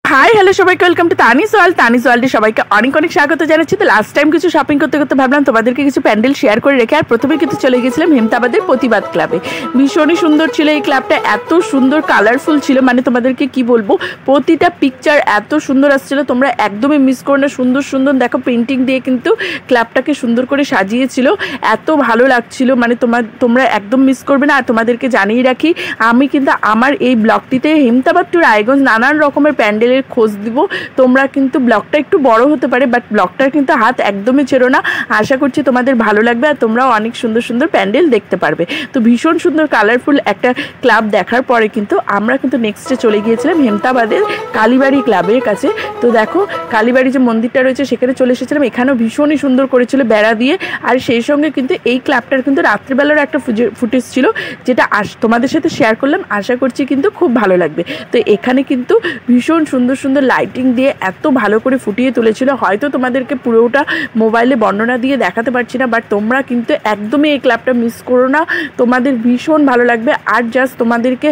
High hello सबाइके welcome to तानिस world सबाइके अनेक अनेक स्वागत जानाচ্ছি। तो लास्ट टाइम किछु शपिंग करते करते भाबलाम তোমাদেরকে কিছু প্যান্ডেল শেয়ার করে রেখে আর প্রথমে কিন্তু চলে গিয়েছিলাম হেমতাবাদের প্রতিবাদ ক্লাবে। ভীষণই সুন্দর ছিল এই ক্লাবটা, এত সুন্দর কালারফুল ছিল, মানে তোমাদেরকে কি বলবো, প্রতিটা পিকচার এত সুন্দর আসছিল, তোমরা একদমই মিস করো না। সুন্দর সুন্দর দেখো পেন্টিং দিয়ে কিন্তু ক্লাবটাকে সুন্দর করে সাজিয়েছিল, এত ভালো লাগছিল, মানে তোমরা একদম মিস করবে না। আর তোমাদেরকে জানিয়ে রাখি, আমি কিন্তু আমার এই ব্লগটিতে হেমতাবাদ টু রায়গঞ্জ নানান রকমের প্যান্ডেলের খোঁজ দিব। তোমরা কিন্তু ব্লগটা একটু বড় হতে পারে, বাট ব্লগটার কিন্তু হাত একদমই ছেড়ো না। আশা করছি তোমাদের ভালো লাগবে আর তোমরাও অনেক সুন্দর সুন্দর প্যান্ডেল দেখতে পারবে। তো ভীষণ সুন্দর কালারফুল একটা ক্লাব দেখার পরে কিন্তু আমরা কিন্তু নেক্সটে চলে গিয়েছিলাম হেমতাবাদের কালীবাড়ি ক্লাবের কাছে। তো দেখো কালীবাড়ি যে মন্দিরটা রয়েছে সেখানে চলে এসেছিলাম। এখানেও ভীষণই সুন্দর করেছিল বেড়া দিয়ে, আর সেই সঙ্গে কিন্তু এই ক্লাবটার কিন্তু রাত্রিবেলার একটা ফুটেজ ছিল, যেটা তোমাদের সাথে শেয়ার করলাম। আশা করছি কিন্তু খুব ভালো লাগবে। তো এখানে কিন্তু ভীষণ সুন্দর সুন্দর লাইটিং দিয়ে এত ভালো করে ফুটিয়ে তুলেছিল, হয়তো তোমাদেরকে পুরোটা মোবাইলে বর্ণনা দিয়ে দেখাতে পারছি না, বাট তোমরা কিন্তু একদমই এই ক্লাবটা মিস করো না, তোমাদের ভীষণ ভালো লাগবে। আর জাস্ট তোমাদেরকে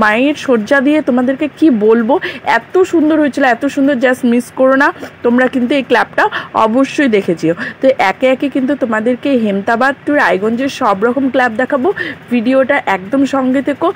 মায়ের সজ্জা দিয়ে তোমাদেরকে কি বলবো, এত সুন্দর হয়েছিল, এত সুন্দর, জাস্ট মিস করো না। তোমরা কিন্তু এই ক্লাবটা অবশ্যই দেখেছিও। তো একে একে কিন্তু তোমাদেরকে হেমতাবাদ টু রায়গঞ্জের সব রকম ক্লাব দেখাবো। ভিডিওটা একদম সঙ্গে থেকো,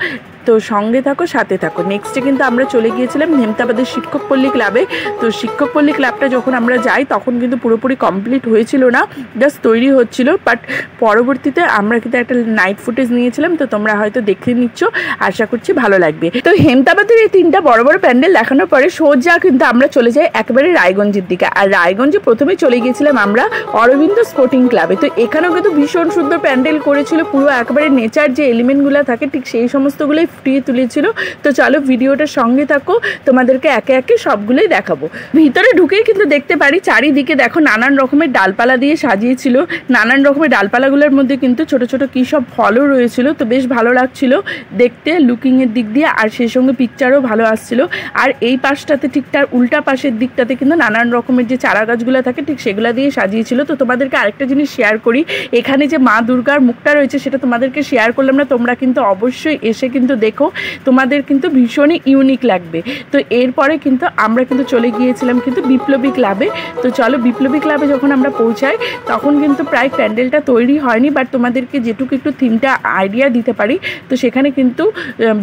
তো সঙ্গে থাকো, সাথে থাকো। নেক্সটে কিন্তু আমরা চলে গিয়েছিলাম হেমতাবাদের শিক্ষকপল্লী ক্লাবে। তো শিক্ষকপল্লী ক্লাবটা যখন আমরা যাই তখন কিন্তু পুরোপুরি কমপ্লিট হয়েছিল না, জাস্ট তৈরি হচ্ছিল, বাট পরবর্তীতে আমরা কিন্তু একটা নাইট ফুটেজ নিয়েছিলাম, তো তোমরা হয়তো দেখে নিচ্ছ, আশা করছি ভালো লাগবে। তো হেমতাবাদের এই তিনটা বড় বড় প্যান্ডেল দেখানোর পরে সোজা কিন্তু আমরা চলে যাই একেবারে রায়গঞ্জের দিকে। আর রায়গঞ্জে প্রথমে চলে গিয়েছিলাম আমরা অরবিন্দ স্পোর্টিং ক্লাবে। তো এখানেও কিন্তু ভীষণ সুন্দর প্যান্ডেল করেছিল, পুরো একেবারে নেচার যে এলিমেন্টগুলো থাকে ঠিক সেই সমস্তগুলোই ফুটিয়ে তুলেছিল। তো চলো ভিডিওটার সঙ্গে থাকো, তোমাদেরকে একে একে সবগুলোই দেখাবো। ভিতরে ঢুকেই কিন্তু দেখতে পারি চারিদিকে দেখো নানান রকমের ডালপালা দিয়ে সাজিয়েছিল। নানান রকমের ডালপালাগুলোর মধ্যে কিন্তু ছোট ছোট কী সব ফলও রয়েছিল, তো বেশ ভালো লাগছিল দেখতে লুকিংয়ের দিক দিয়ে, আর সেই সঙ্গে পিকচারও ভালো আসছিল। আর এই পাশটাতে ঠিক তার উল্টা পাশের দিকটাতে কিন্তু নানান রকমের যে চারা গাছগুলো থাকে ঠিক সেগুলো দিয়ে সাজিয়েছিল। তো তোমাদেরকে আরেকটা জিনিস শেয়ার করি, এখানে যে মা দুর্গার মুখটা রয়েছে সেটা তোমাদেরকে শেয়ার করলাম না, তোমরা কিন্তু অবশ্যই এসে কিন্তু দেখো, তোমাদের কিন্তু ভীষণই ইউনিক লাগবে। তো এরপরে কিন্তু আমরা কিন্তু চলে গিয়েছিলাম কিন্তু বিপ্লবী ক্লাবে। তো চলো বিপ্লবী ক্লাবে যখন আমরা পৌঁছাই তখন কিন্তু প্রায় প্যান্ডেলটা তৈরি হয়নি, বাট তোমাদেরকে যেটুকু একটু থিমটা আইডিয়া দিতে পারি। তো সেখানে কিন্তু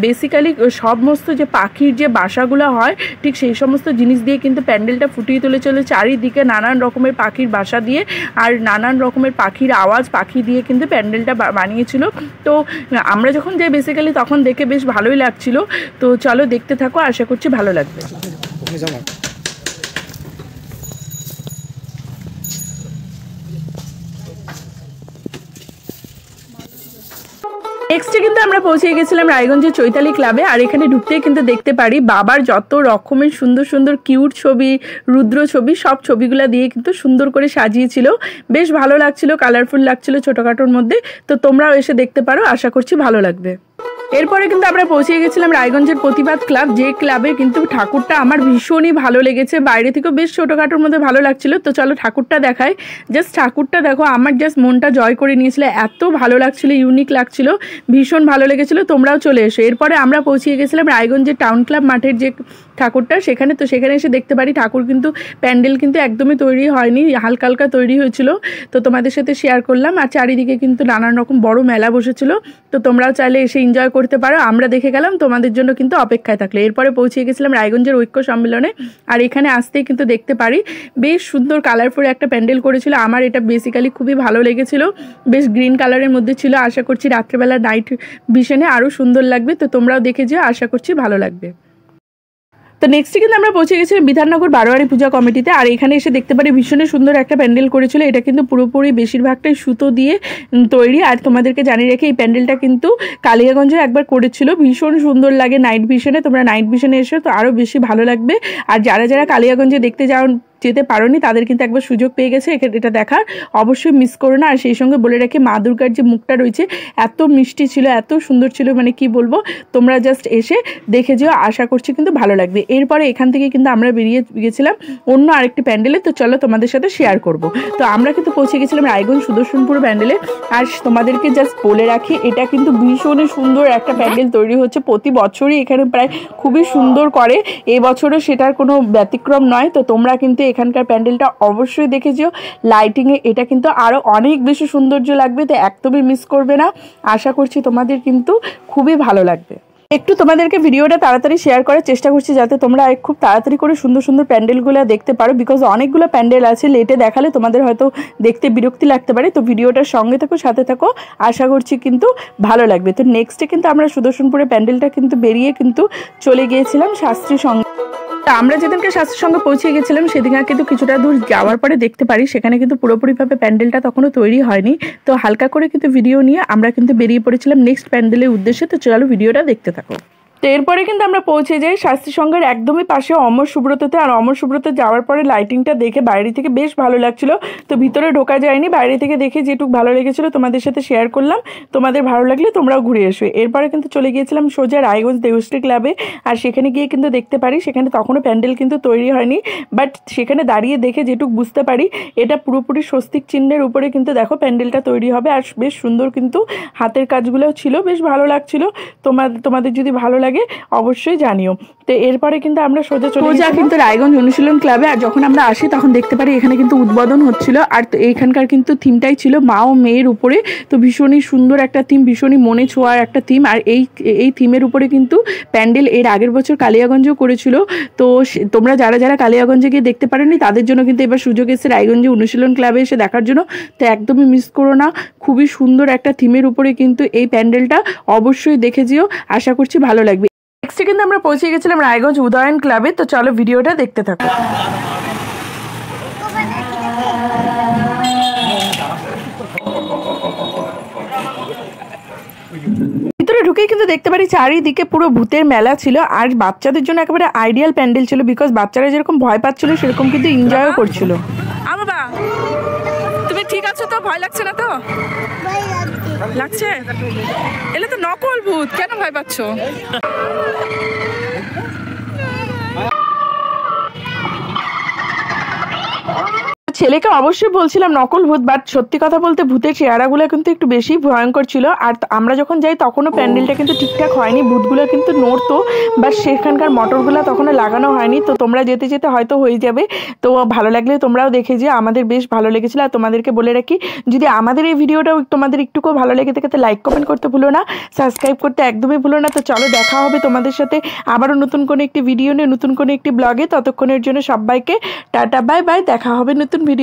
বেসিক্যালি সমস্ত যে পাখির যে বাসাগুলো হয় ঠিক সেই সমস্ত জিনিস দিয়ে কিন্তু প্যান্ডেলটা ফুটিয়ে তুলেছিল, চারিদিকে নানান রকমের পাখির বাসা দিয়ে আর নানান রকমের পাখির আওয়াজ, পাখি দিয়ে কিন্তু প্যান্ডেলটা বানিয়েছিল। তো আমরা যখন যাই বেসিক্যালি তখন দেখে বেশ ভালোই লাগছিল। তো চলো দেখতে থাকো, আশা করছি ভালো লাগবে। নেক্সটে কিন্তু আমরা পৌঁছে গেছিলাম রায়গঞ্জের চৈতালি ক্লাবে। আর এখানে ঢুকতেই কিন্তু দেখতে পারি বাবার যত রকমের সুন্দর সুন্দর কিউট ছবি, রুদ্র ছবি, সব ছবিগুলো দিয়ে কিন্তু সুন্দর করে সাজিয়েছিল, বেশ ভালো লাগছিল, কালারফুল লাগছিল ছোটোখাটোর মধ্যে। তো তোমরাও এসে দেখতে পারো, আশা করছি ভালো লাগবে। এরপরে কিন্তু আমরা পৌঁছে গেছিলাম রায়গঞ্জের প্রতিবাদ ক্লাব, যে ক্লাবে কিন্তু ঠাকুরটা আমার ভীষণই ভালো লেগেছে, বাইরে থেকেও বেশ ছোটোখাটোর মধ্যে ভালো লাগছিল। তো চলো ঠাকুরটা দেখাই। জাস্ট ঠাকুরটা দেখো, আমার জাস্ট মনটা জয় করে নিয়েছিল, এত ভালো লাগছিল, ইউনিক লাগছিল, ভীষণ ভালো লেগেছিলো। তোমরাও চলে এসো। এরপরে আমরা পৌঁছে গেছিলাম রায়গঞ্জের টাউন ক্লাব মাঠের যে ঠাকুরটা সেখানে। তো সেখানে এসে দেখতে পারি ঠাকুর কিন্তু প্যান্ডেল কিন্তু একদমই তৈরি হয়নি, হালকা হালকা তৈরি হয়েছিল। তো তোমাদের সাথে শেয়ার করলাম। আর চারিদিকে কিন্তু নানান রকম বড় মেলা বসেছিল, তো তোমরাও চাইলে এসে এনজয় করতে পারো। আমরা দেখে গেলাম, তোমাদের জন্য কিন্তু অপেক্ষায় থাকলে। এরপরে পৌঁছে গেছিলাম রায়গঞ্জের ঐক্য সম্মেলনে। আর এখানে আসতেই কিন্তু দেখতে পারি বেশ সুন্দর কালারফুল একটা প্যান্ডেল করেছিল। আমার এটা বেসিক্যালি খুবই ভালো লেগেছিল, বেশ গ্রিন কালারের মধ্যে ছিল। আশা করছি রাত্রেবেলা নাইট ভিশনে আরও সুন্দর লাগবে। তো তোমরাও দেখে যেও, আশা করছি ভালো লাগবে। তো নেক্সটে কিন্তু আমরা পৌঁছে গেছিলাম বিধাননগর বারোয়ারি পূজা কমিটিতে। আর এখানে এসে দেখতে পারি ভীষণই সুন্দর একটা প্যান্ডেল করেছিল। এটা কিন্তু পুরোপুরি বেশিরভাগটাই সুতো দিয়ে তৈরি। আর তোমাদেরকে জানিয়ে রেখে এই প্যান্ডেলটা কিন্তু কালিয়াগঞ্জে একবার করেছিল, ভীষণ সুন্দর লাগে নাইট ভিশনে। তোমরা নাইট ভিশনে এসো তো আরও বেশি ভালো লাগবে। আর যারা যারা কালিয়াগঞ্জে দেখতে যাও যেতে পারোনি তাদের কিন্তু একবার সুযোগ পেয়ে গেছে এটা দেখার, অবশ্যই মিস করো না। আর সেই সঙ্গে বলে রাখি মা দুর্গার যে মুখটা রয়েছে এত মিষ্টি ছিল, এত সুন্দর ছিল, মানে কি বলবো, তোমরা জাস্ট এসে দেখে যেও, আশা করছি কিন্তু ভালো লাগবে। এরপরে এখান থেকে কিন্তু আমরা বেরিয়ে গেছিলাম অন্য আরেকটি প্যান্ডেলে, তো চলো তোমাদের সাথে শেয়ার করব। তো আমরা কিন্তু পৌঁছে গেছিলাম রায়গঞ্জ সুদর্শনপুর প্যান্ডেলে। আর তোমাদেরকে জাস্ট বলে রাখি এটা কিন্তু ভীষণই সুন্দর একটা প্যান্ডেল তৈরি হচ্ছে, প্রতি বছরই এখানে প্রায় খুবই সুন্দর করে, এবছরও সেটার কোনো ব্যতিক্রম নয়। তো তোমরা কিন্তু এখানকার প্যান্ডেলটা অবশ্যই দেখে যেও, লাইটিংয়ে এটা কিন্তু আরও অনেক বেশি সৌন্দর্য লাগবে, তো একদমই মিস করবে না। আশা করছি তোমাদের কিন্তু খুবই ভালো লাগবে। একটু তোমাদেরকে ভিডিওটা তাড়াতাড়ি শেয়ার করার চেষ্টা করছি যাতে তোমরা খুব তাড়াতাড়ি করে সুন্দর সুন্দর প্যান্ডেলগুলো দেখতে পারো, বিকজ অনেকগুলো প্যান্ডেল আছে, লেটে দেখালে তোমাদের হয়তো দেখতে বিরক্তি লাগতে পারে। তো ভিডিওটার সঙ্গে থাকো, সাথে থাকো, আশা করছি কিন্তু ভালো লাগবে। তো নেক্সটে কিন্তু আমরা সুদর্শনপুরে প্যান্ডেলটা কিন্তু বেরিয়ে কিন্তু চলে গিয়েছিলাম শাস্ত্রী সঙ্গে। আমরা যেদিনকে শাস্ত্রীর সঙ্গে পৌঁছে গেছিলাম সেদিন কিন্তু কিছুটা দূর যাওয়ার পরে দেখতে পারি সেখানে কিন্তু পুরোপুরিভাবে প্যান্ডেলটা তখনও তৈরি হয়নি। তো হালকা করে কিন্তু ভিডিও নিয়ে আমরা কিন্তু বেরিয়ে পড়েছিলাম নেক্সট প্যান্ডেলের উদ্দেশ্যে। তো চলো ভিডিওটা দেখতে থাকো। তো এরপরে কিন্তু আমরা পৌঁছে যাই শাস্ত্রী সংঘের একদমই পাশে অমর সুব্রততে। আর অমর সুব্রত যাওয়ার পরে লাইটিংটা দেখে বাইরে থেকে বেশ ভালো লাগছিল, তো ভিতরে ঢোকা যায়নি, বাইরে থেকে দেখে যেটুকু ভালো লেগেছিল তোমাদের সাথে শেয়ার করলাম। তোমাদের ভালো লাগলে তোমরাও ঘুরে এসো। এরপরে কিন্তু চলে গিয়েছিলাম সোজা রায়গঞ্জ দেবশ্রী ক্লাবে। আর সেখানে গিয়ে কিন্তু দেখতে পারি সেখানে তখনও প্যান্ডেল কিন্তু তৈরি হয়নি, বাট সেখানে দাঁড়িয়ে দেখে যেটুকু বুঝতে পারি এটা পুরোপুরি স্বস্তিক চিহ্নের উপরে কিন্তু দেখো প্যান্ডেলটা তৈরি হবে। আর বেশ সুন্দর কিন্তু হাতের কাজগুলোও ছিল, বেশ ভালো লাগছিল। তোমাদের যদি ভালো লাগে অবশ্যই জানিও। তো এরপরে কিন্তু আমরা সোজা কিন্তু রায়গঞ্জ অনুশীলন ক্লাবে। আর যখন আমরা আসি তখন দেখতে পারি এখানে কিন্তু উদ্বোধন হচ্ছিল। আর এইখানকার কিন্তু থিমটাই ছিল মা ও মেয়ের উপরে, তো ভীষণই সুন্দর একটা থিম, ভীষণই মনে ছোঁয়ার একটা থিম। আর এই থিমের উপরে কিন্তু প্যান্ডেল এর আগের বছর কালিয়াগঞ্জেও করেছিল। তো তোমরা যারা কালিয়াগঞ্জে গিয়ে দেখতে পারেনি তাদের জন্য কিন্তু এবার সুযোগ এসে রায়গঞ্জে অনুশীলন ক্লাবে এসে দেখার জন্য। তো একদমই মিস করো না, খুবই সুন্দর একটা থিমের উপরে কিন্তু এই প্যান্ডেলটা, অবশ্যই দেখে যেও, আশা করছি ভালো লাগবে। নেক্সটে কিন্তু আমরা পৌঁছে গেছিলাম রায়গঞ্জ উদয়ন ক্লাবে। তো চলো ভিডিওটা দেখতে থাকো। ভিতরে ঢুকেই কিন্তু দেখতে পারি চারিদিকে পুরো ভূতের মেলা ছিল। আর বাচ্চাদের জন্য একেবারে আইডিয়াল প্যান্ডেল ছিল, বিকজ বাচ্চারা যেরকম ভয় পাচ্ছিল সেরকম কিন্তু এনজয়ও করছিল। বাবা তুমি ঠিক আছো তো? ভয় লাগছে না তো? লাগছে? এলে তো নকল ভূত, কেন ভয় পাচ্ছ? ছেলেকে অবশ্যই বলছিলাম নকল ভূত, বাট সত্যি কথা বলতে ভূতের চেহারাগুলো কিন্তু একটু বেশি ভয়ঙ্কর ছিল। আর আমরা যখন যাই তখনও প্যান্ডেলটা কিন্তু ঠিকঠাক হয়নি, ভূতগুলো কিন্তু নড়তো, বাট সেখানকার মোটরগুলো তখনও লাগানো হয়নি। তো তোমরা যেতে যেতে হয়তো হয়ে যাবে। তো ভালো লাগলে তোমরাও দেখে যে, আমাদের বেশ ভালো লেগেছিল। আর তোমাদেরকে বলে রাখি, যদি আমাদের এই ভিডিওটাও তোমাদের একটুকু ভালো লেগে থাকে তো লাইক কমেন্ট করতে ভুলো না, সাবস্ক্রাইব করতে একদমই ভুলো না। তো চলো দেখা হবে তোমাদের সাথে আবারও নতুন কোনো একটি ভিডিও নিয়ে, নতুন কোনো একটি ব্লগে। ততক্ষণের জন্য সবাইকে টাটা, বাই বাই, দেখা হবে নতুন ভিডিওতে।